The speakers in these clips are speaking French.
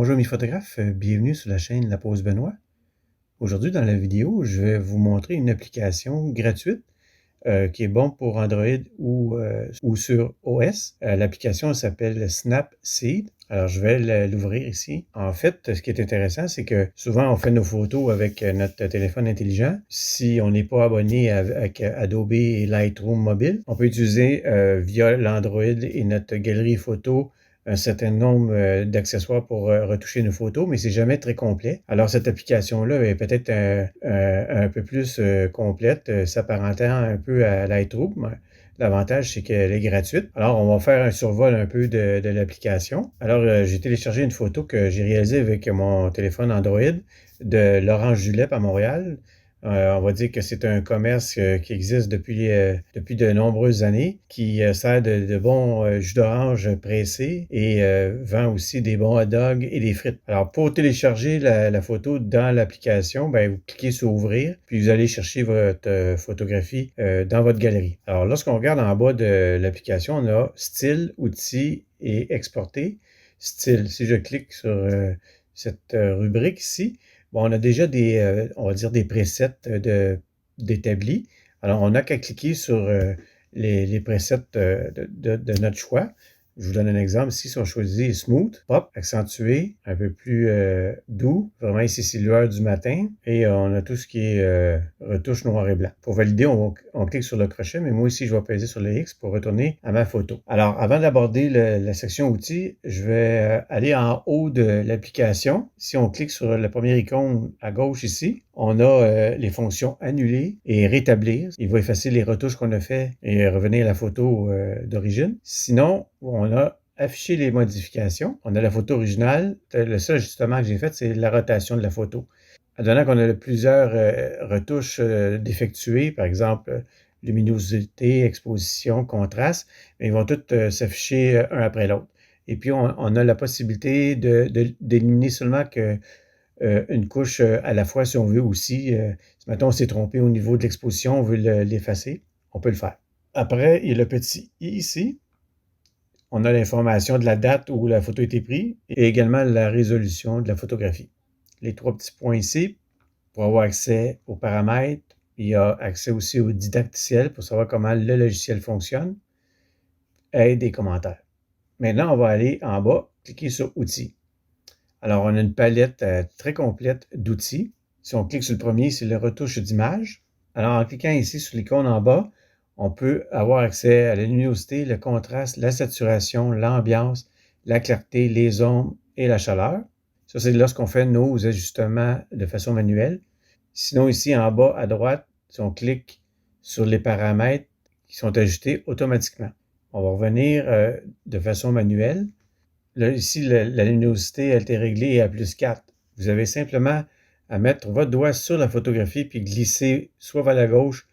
Bonjour mes photographes, bienvenue sur la chaîne La Pause Benoît. Aujourd'hui dans la vidéo, je vais vous montrer une application gratuite qui est bon pour Android ou sur OS. L'application s'appelle Snapseed. Alors je vais l'ouvrir ici. En fait, ce qui est intéressant, c'est que souvent on fait nos photos avec notre téléphone intelligent. Si on n'est pas abonné avec Adobe et Lightroom mobile, on peut utiliser via l'Android et notre galerie photo un certain nombre d'accessoires pour retoucher nos photos, mais c'est jamais très complet. Alors, cette application-là est peut-être un peu plus complète, s'apparentant un peu à Lightroom. L'avantage, c'est qu'elle est gratuite. Alors, on va faire un survol un peu de l'application. Alors, j'ai téléchargé une photo que j'ai réalisée avec mon téléphone Android de l'Orange Julep à Montréal. On va dire que c'est un commerce qui existe depuis de nombreuses années, qui sert de bons jus d'orange pressés et vend aussi des bons hot dogs et des frites. Alors, pour télécharger la photo dans l'application, ben, vous cliquez sur « Ouvrir », puis vous allez chercher votre photographie dans votre galerie. Alors, lorsqu'on regarde en bas de l'application, on a « Style »,« Outils » et « Exporter ». Style, si je clique sur cette rubrique ici, bon, on a déjà on va dire des presets d'établis. Alors, on n'a qu'à cliquer sur les presets de notre choix. Je vous donne un exemple ici. Si on choisit Smooth, Pop, accentué, un peu plus doux. Vraiment, ici, c'est l'heure du matin. Et on a tout ce qui est retouche noir et blanc. Pour valider, on clique sur le crochet, mais moi ici, je vais peser sur le X pour retourner à ma photo. Alors, avant d'aborder la section outils, je vais aller en haut de l'application. Si on clique sur la première icône à gauche ici, on a les fonctions annuler et rétablir. Il va effacer les retouches qu'on a fait et revenir à la photo d'origine. Sinon, on a affiché les modifications. On a la photo originale. Le seul ajustement que j'ai fait, c'est la rotation de la photo. Adonnant qu'on a plusieurs retouches d'effectuer, par exemple luminosité, exposition, contraste, ils vont toutes s'afficher un après l'autre. Et puis, on a la possibilité d'éliminer seulement une couche à la fois si on veut aussi. Si maintenant on s'est trompé au niveau de l'exposition, on veut l'effacer, on peut le faire. Après, il y a le petit i ici. On a l'information de la date où la photo a été prise et également la résolution de la photographie. Les trois petits points ici, pour avoir accès aux paramètres, il y a accès aussi au didacticiel pour savoir comment le logiciel fonctionne, aide et commentaires. Maintenant, on va aller en bas, cliquer sur « Outils ». Alors, on a une palette très complète d'outils. Si on clique sur le premier, c'est la retouche d'image. Alors, en cliquant ici sur l'icône en bas, on peut avoir accès à la luminosité, le contraste, la saturation, l'ambiance, la clarté, les ombres et la chaleur. Ça, c'est lorsqu'on fait nos ajustements de façon manuelle. Sinon, ici en bas à droite, si on clique sur les paramètres qui sont ajustés automatiquement. On va revenir de façon manuelle. Là, ici, la luminosité a été réglée à plus 4. Vous avez simplement à mettre votre doigt sur la photographie puis glisser soit vers la gauche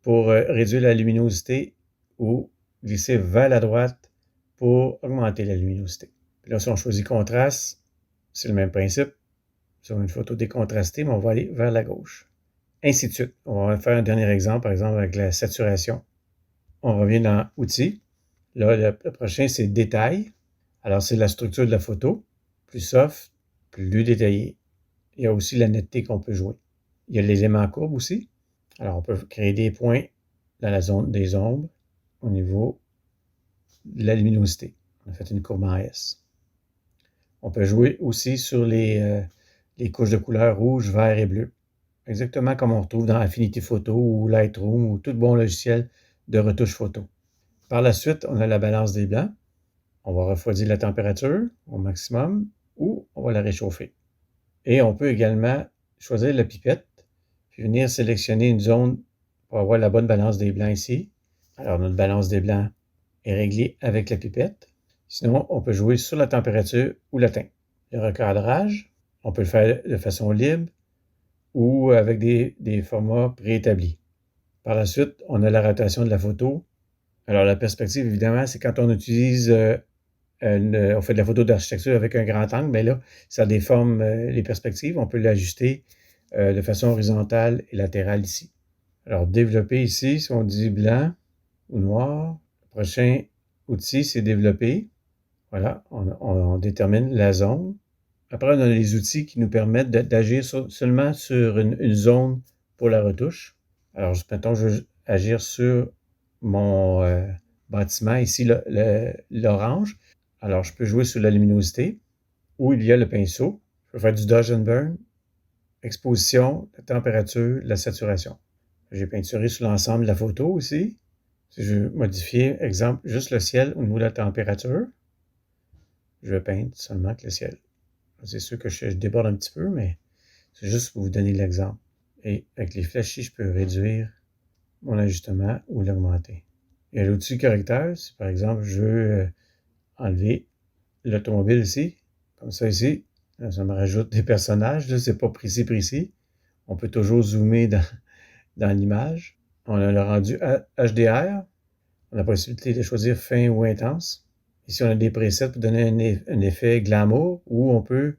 pour réduire la luminosité ou glisser vers la droite pour augmenter la luminosité. Puis là, si on choisit contraste, c'est le même principe. Sur une photo décontrastée, mais on va aller vers la gauche. Ainsi de suite. On va faire un dernier exemple, par exemple, avec la saturation. On revient dans « Outils ». Là, le prochain, c'est « Détails ». Alors, c'est la structure de la photo, plus soft, plus détaillée. Il y a aussi la netteté qu'on peut jouer. Il y a l'élément courbe aussi. Alors, on peut créer des points dans la zone des ombres au niveau de la luminosité. On a fait une courbe en S. On peut jouer aussi sur les couches de couleurs rouge, vert et bleu. Exactement comme on retrouve dans Affinity Photo ou Lightroom ou tout bon logiciel de retouche photo. Par la suite, on a la balance des blancs. On va refroidir la température au maximum ou on va la réchauffer. Et on peut également choisir la pipette puis venir sélectionner une zone pour avoir la bonne balance des blancs ici. Alors, notre balance des blancs est réglée avec la pipette. Sinon, on peut jouer sur la température ou la teinte. Le recadrage, on peut le faire de façon libre ou avec des formats préétablis. Par la suite, on a la rotation de la photo. Alors, la perspective, évidemment, c'est quand on utilise on fait de la photo d'architecture avec un grand angle, mais là, ça déforme les perspectives. On peut l'ajuster de façon horizontale et latérale ici. Alors, développer ici, si on dit blanc ou noir, le prochain outil, c'est développer. Voilà, on détermine la zone Après, on a les outils qui nous permettent d'agir seulement sur une zone pour la retouche. Alors, mettons, je veux agir sur mon bâtiment, ici l'orange. Alors, je peux jouer sur la luminosité, où il y a le pinceau. Je peux faire du dodge and burn, exposition, la température, la saturation. J'ai peinturé sur l'ensemble de la photo aussi. Si je veux modifier, exemple, juste le ciel au niveau de la température, je vais peindre seulement que le ciel. C'est sûr que je déborde un petit peu, mais c'est juste pour vous donner l'exemple. Et avec les flèches ici, je peux réduire mon ajustement ou l'augmenter. Il y a l'outil correcteur. Si par exemple, je veux enlever l'automobile ici, comme ça ici, ça me rajoute des personnages. Là, c'est pas précis. On peut toujours zoomer dans l'image. On a le rendu HDR. On a la possibilité de choisir fin ou intense. Ici, on a des presets pour donner un effet glamour ou on peut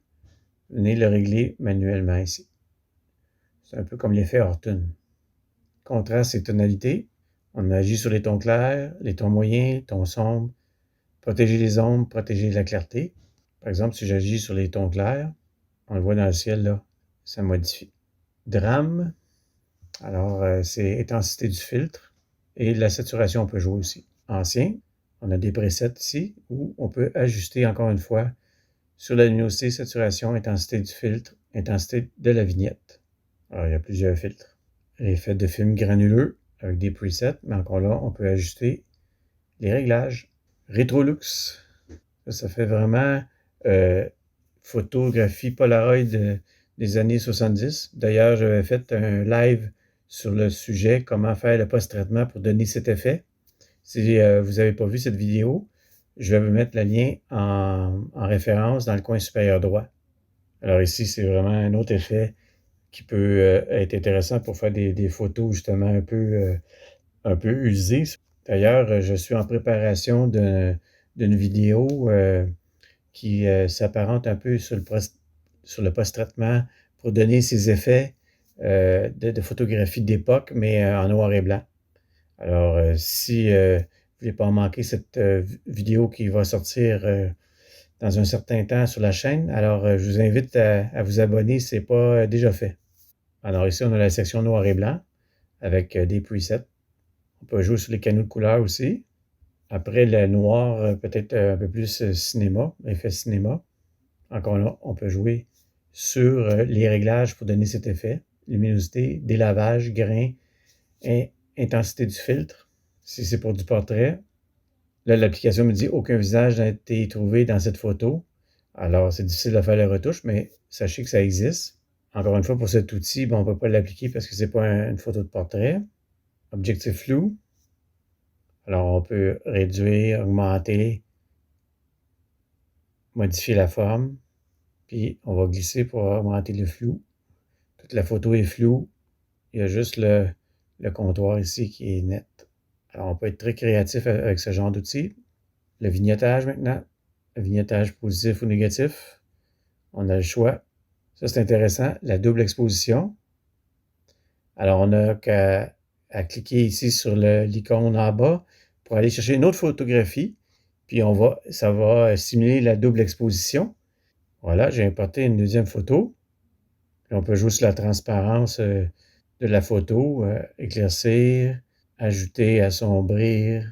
venir le régler manuellement ici. C'est un peu comme l'effet Horton. Contraste et tonalité. On agit sur les tons clairs, les tons moyens, les tons sombres. Protéger les ombres, protéger la clarté. Par exemple, si j'agis sur les tons clairs, on le voit dans le ciel là, ça modifie. Drame. Alors, c'est intensité du filtre. Et la saturation, on peut jouer aussi. Ancien. On a des presets ici où on peut ajuster encore une fois sur la luminosité, saturation, intensité du filtre, intensité de la vignette. Alors, il y a plusieurs filtres. L'effet de film granuleux avec des presets, mais encore là, on peut ajuster les réglages. Retrolux, ça fait vraiment photographie Polaroid des années 70. D'ailleurs, j'avais fait un live sur le sujet, comment faire le post-traitement pour donner cet effet. Si vous n'avez pas vu cette vidéo, je vais vous mettre le lien en référence dans le coin supérieur droit. Alors ici, c'est vraiment un autre effet qui peut être intéressant pour faire des photos justement un peu usées. D'ailleurs, je suis en préparation d'une vidéo qui s'apparente un peu sur le post-traitement pour donner ces effets de photographie d'époque, mais en noir et blanc. Alors, si vous ne voulez pas manquer cette vidéo qui va sortir dans un certain temps sur la chaîne, alors je vous invite à vous abonner si ce n'est pas déjà fait. Alors ici, on a la section noir et blanc avec des presets. On peut jouer sur les canaux de couleurs aussi. Après, le noir, peut-être un peu plus cinéma, effet cinéma. Encore là, on peut jouer sur les réglages pour donner cet effet. Luminosité, délavage, grain, et intensité du filtre. Si c'est pour du portrait, là, l'application me dit aucun visage n'a été trouvé dans cette photo. Alors, c'est difficile de faire les retouches, mais sachez que ça existe. Encore une fois, pour cet outil, on ne peut pas l'appliquer parce que ce n'est pas une photo de portrait. Objectif flou. Alors, on peut réduire, augmenter, modifier la forme. Puis, on va glisser pour augmenter le flou. Toute la photo est floue. Il y a juste le comptoir ici qui est net. Alors, on peut être très créatif avec ce genre d'outils. Le vignettage maintenant. Le vignettage positif ou négatif. On a le choix. Ça, c'est intéressant. La double exposition. Alors, on n'a qu'à cliquer ici sur l'icône en bas pour aller chercher une autre photographie. Puis, ça va simuler la double exposition. Voilà, j'ai importé une deuxième photo. Puis, on peut jouer sur la transparence de la photo, éclaircir, ajouter, assombrir,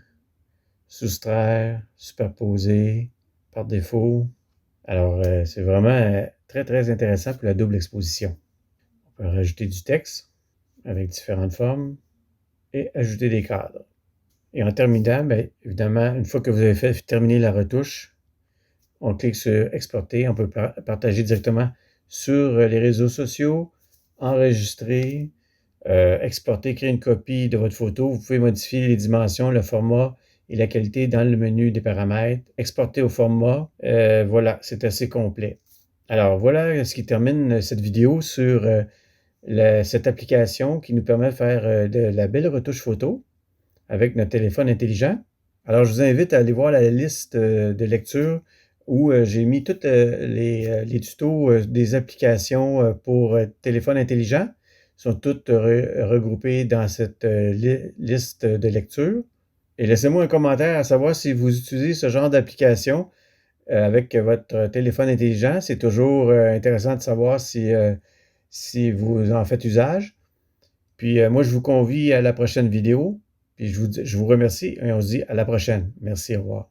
soustraire, superposer, par défaut. Alors, c'est vraiment très, très intéressant pour la double exposition. On peut rajouter du texte avec différentes formes et ajouter des cadres. Et en terminant, bien, évidemment, une fois que vous avez terminé la retouche, on clique sur Exporter. On peut partager directement sur les réseaux sociaux, enregistrer, exporter, créer une copie de votre photo. Vous pouvez modifier les dimensions, le format et la qualité dans le menu des paramètres. Exporter au format. Voilà, c'est assez complet. Alors voilà ce qui termine cette vidéo sur cette application qui nous permet de faire de la belle retouche photo avec notre téléphone intelligent. Alors je vous invite à aller voir la liste de lecture où j'ai mis tous les tutos des applications pour téléphone intelligent. Ils sont toutes regroupés dans cette liste de lecture. Et laissez-moi un commentaire à savoir si vous utilisez ce genre d'application avec votre téléphone intelligent. C'est toujours intéressant de savoir si vous en faites usage. Puis moi, je vous convie à la prochaine vidéo. Puis je vous remercie et on se dit à la prochaine. Merci, au revoir.